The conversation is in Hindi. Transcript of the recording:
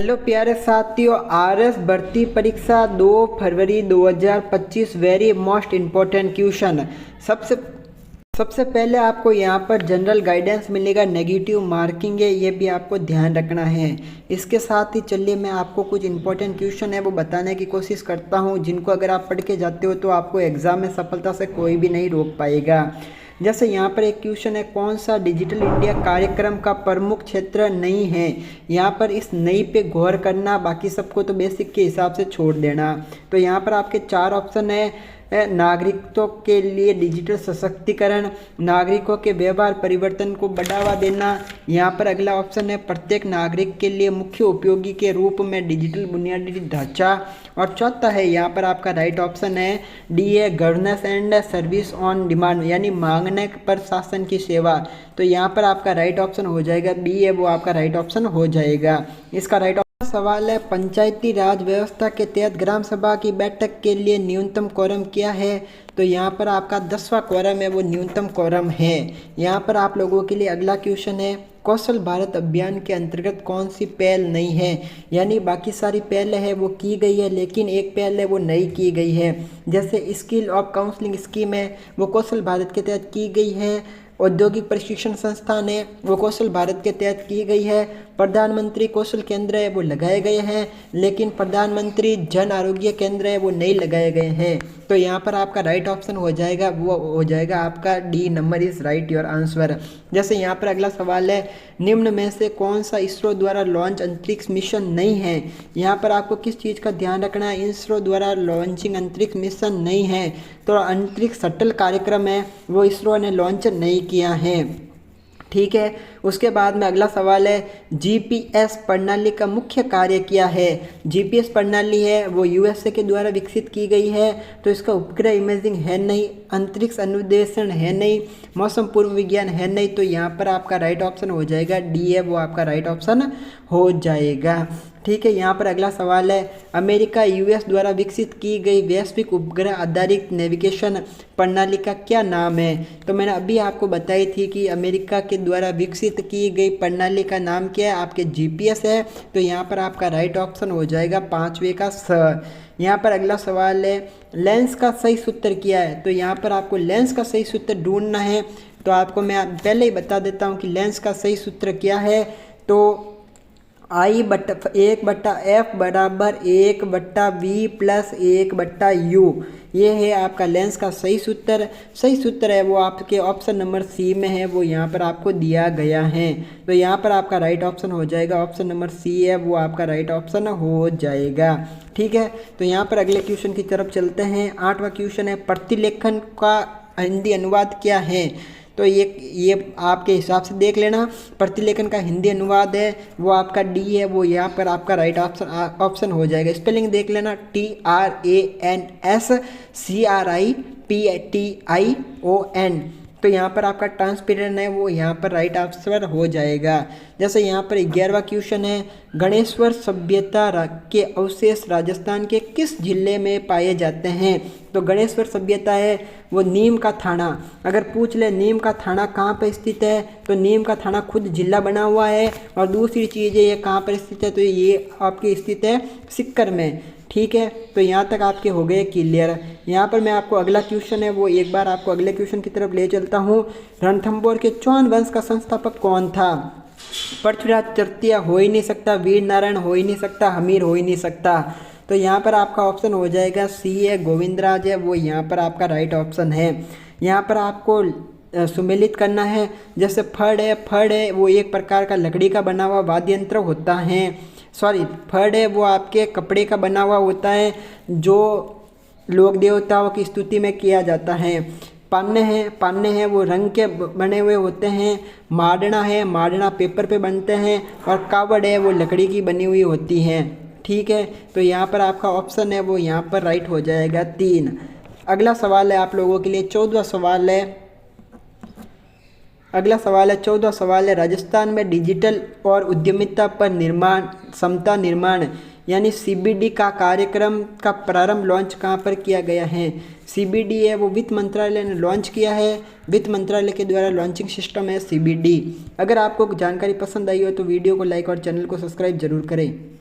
हेलो प्यारे साथियों, आरएस भर्ती परीक्षा 2 फरवरी 2025 वेरी मोस्ट इम्पोर्टेंट क्वेश्चन। सबसे सबसे पहले आपको यहाँ पर जनरल गाइडेंस मिलेगा, नेगेटिव मार्किंग है, ये भी आपको ध्यान रखना है। इसके साथ ही चलिए मैं आपको कुछ इंपॉर्टेंट क्वेश्चन है वो बताने की कोशिश करता हूँ, जिनको अगर आप पढ़ के जाते हो तो आपको एग्जाम में सफलता से कोई भी नहीं रोक पाएगा। जैसे यहाँ पर एक क्वेश्चन है, कौन सा डिजिटल इंडिया कार्यक्रम का प्रमुख क्षेत्र नहीं है। यहाँ पर इस नई पे गौर करना, बाकी सबको तो बेसिक के हिसाब से छोड़ देना। तो यहाँ पर आपके 4 ऑप्शन है। नागरिकों के लिए डिजिटल सशक्तिकरण, नागरिकों के व्यवहार परिवर्तन को बढ़ावा देना। यहाँ पर अगला ऑप्शन है, प्रत्येक नागरिक के लिए मुख्य उपयोगी के रूप में डिजिटल बुनियादी ढांचा। और चौथा है यहाँ पर आपका राइट ऑप्शन है डी है, governance and service on demand, यानी मांगने पर शासन की सेवा। तो यहाँ पर आपका राइट ऑप्शन हो जाएगा बी है, वो आपका राइट ऑप्शन हो जाएगा। इसका राइट सवाल है, पंचायती राज व्यवस्था के तहत ग्राम सभा की बैठक के लिए न्यूनतम क्वोरम क्या है। तो यहाँ पर आपका 10वां क्वोरम है, वो न्यूनतम क्वोरम है। यहाँ पर आप लोगों के लिए अगला क्वेश्चन है, कौशल भारत अभियान के अंतर्गत कौन सी पहल नहीं है। यानी बाकी सारी पहल है वो की गई है, लेकिन एक पहल है वो नहीं की गई है। जैसे स्किल ऑफ काउंसलिंग स्कीम है, वो कौशल भारत के तहत की गई है। औद्योगिक प्रशिक्षण संस्थान है, वो कौशल भारत के तहत की गई है। प्रधानमंत्री कौशल केंद्र है, वो लगाए गए हैं, लेकिन प्रधानमंत्री जन आरोग्य केंद्र है, वो नहीं लगाए गए हैं। तो यहाँ पर आपका राइट ऑप्शन हो जाएगा, वो हो जाएगा आपका D number is right your answer. जैसे यहाँ पर अगला सवाल है, निम्न में से कौन सा इसरो द्वारा लॉन्च अंतरिक्ष मिशन नहीं है। यहाँ पर आपको किस चीज़ का ध्यान रखना है, इसरो द्वारा लॉन्चिंग अंतरिक्ष मिशन नहीं है। तो अंतरिक्ष शटल कार्यक्रम है, वो इसरो ने लॉन्च नहीं किया है। ठीक है, उसके बाद में अगला सवाल है, जीपीएस प्रणाली का मुख्य कार्य क्या है। जीपीएस प्रणाली है वो यूएसए के द्वारा विकसित की गई है। तो इसका उपग्रह इमेजिंग है नहीं, अंतरिक्ष अनुदेशन है नहीं, मौसम पूर्व विज्ञान है नहीं। तो यहाँ पर आपका राइट ऑप्शन हो जाएगा डी है, वो आपका राइट ऑप्शन हो जाएगा। ठीक है, यहाँ पर अगला सवाल है, अमेरिका यूएस द्वारा विकसित की गई वैश्विक उपग्रह आधारित नेविगेशन प्रणाली का क्या नाम है। तो मैंने अभी आपको बताई थी कि अमेरिका के द्वारा विकसित की गई प्रणाली का नाम क्या है, आपके जीपीएस है। तो यहाँ पर आपका राइट ऑप्शन हो जाएगा 5वें का स। यहाँ पर अगला सवाल है, लेंस का सही सूत्र क्या है। तो यहाँ पर आपको लेंस का सही सूत्र ढूंढना है। तो आपको मैं पहले ही बता देता हूँ कि लेंस का सही सूत्र क्या है। तो I/1/F बराबर 1/V प्लस 1/U, ये है आपका लेंस का सही सूत्र। सही सूत्र है वो आपके ऑप्शन नंबर सी में है, वो यहाँ पर आपको दिया गया है। तो यहाँ पर आपका राइट ऑप्शन हो जाएगा, ऑप्शन नंबर सी है, वो आपका राइट ऑप्शन हो जाएगा। ठीक है, तो यहाँ पर अगले क्वेश्चन की तरफ चलते हैं। 8वां क्वेश्चन है, प्रतिलेखन का हिंदी अनुवाद क्या है। तो ये आपके हिसाब से देख लेना। प्रतिलेखन का हिंदी अनुवाद है वो आपका डी है, वो यहाँ पर आपका राइट ऑप्शन हो जाएगा। स्पेलिंग देख लेना, TRANSCRIPTION। तो यहाँ पर आपका ट्रांसपेरेंट है, वो यहाँ पर राइट आंसर हो जाएगा। जैसे यहाँ पर 11वां क्वेश्चन है, गणेश्वर सभ्यता के अवशेष राजस्थान के किस जिले में पाए जाते हैं। तो गणेश्वर सभ्यता है वो नीम का थाना। अगर पूछ ले नीम का थाना कहाँ पर स्थित है, तो नीम का थाना खुद जिला बना हुआ है। और दूसरी चीज़ है ये कहाँ पर स्थित है, तो ये आपकी स्थित है सिक्कर में। ठीक है, तो यहाँ तक आपके हो गए क्लियर। यहाँ पर मैं आपको अगला क्वेश्चन है वो एक बार आपको अगले क्वेश्चन की तरफ ले चलता हूँ। रणथंभौर के चौहान वंश का संस्थापक कौन था। पृथ्वीराज तृतीय हो ही नहीं सकता, वीर नारायण हो ही नहीं सकता, हमीर हो ही नहीं सकता। तो यहाँ पर आपका ऑप्शन हो जाएगा सी है, गोविंदराज है, वो यहाँ पर आपका राइट ऑप्शन है। यहाँ पर आपको सुमेलित करना है। जैसे फड़ है वो एक प्रकार का लकड़ी का बना हुआ वाद्य यंत्र होता है। फड़ है वो आपके कपड़े का बना हुआ होता है, जो लोक देवताओं की स्तुति में किया जाता है। पान्ने हैं वो रंग के बने हुए होते हैं। मारना पेपर पे बनते हैं। और कावड़ है वो लकड़ी की बनी हुई होती है। ठीक है, तो यहाँ पर आपका ऑप्शन है वो यहाँ पर राइट हो जाएगा 3। अगला सवाल है आप लोगों के लिए 14वां सवाल है। अगला सवाल है 14वां सवाल है, राजस्थान में डिजिटल और उद्यमिता पर क्षमता निर्माण यानी सीबीडी का कार्यक्रम का प्रारंभ लॉन्च कहाँ पर किया गया है। सीबीडी है वो वित्त मंत्रालय ने लॉन्च किया है। वित्त मंत्रालय के द्वारा लॉन्चिंग सिस्टम है सीबीडी। अगर आपको जानकारी पसंद आई हो तो वीडियो को लाइक और चैनल को सब्सक्राइब जरूर करें।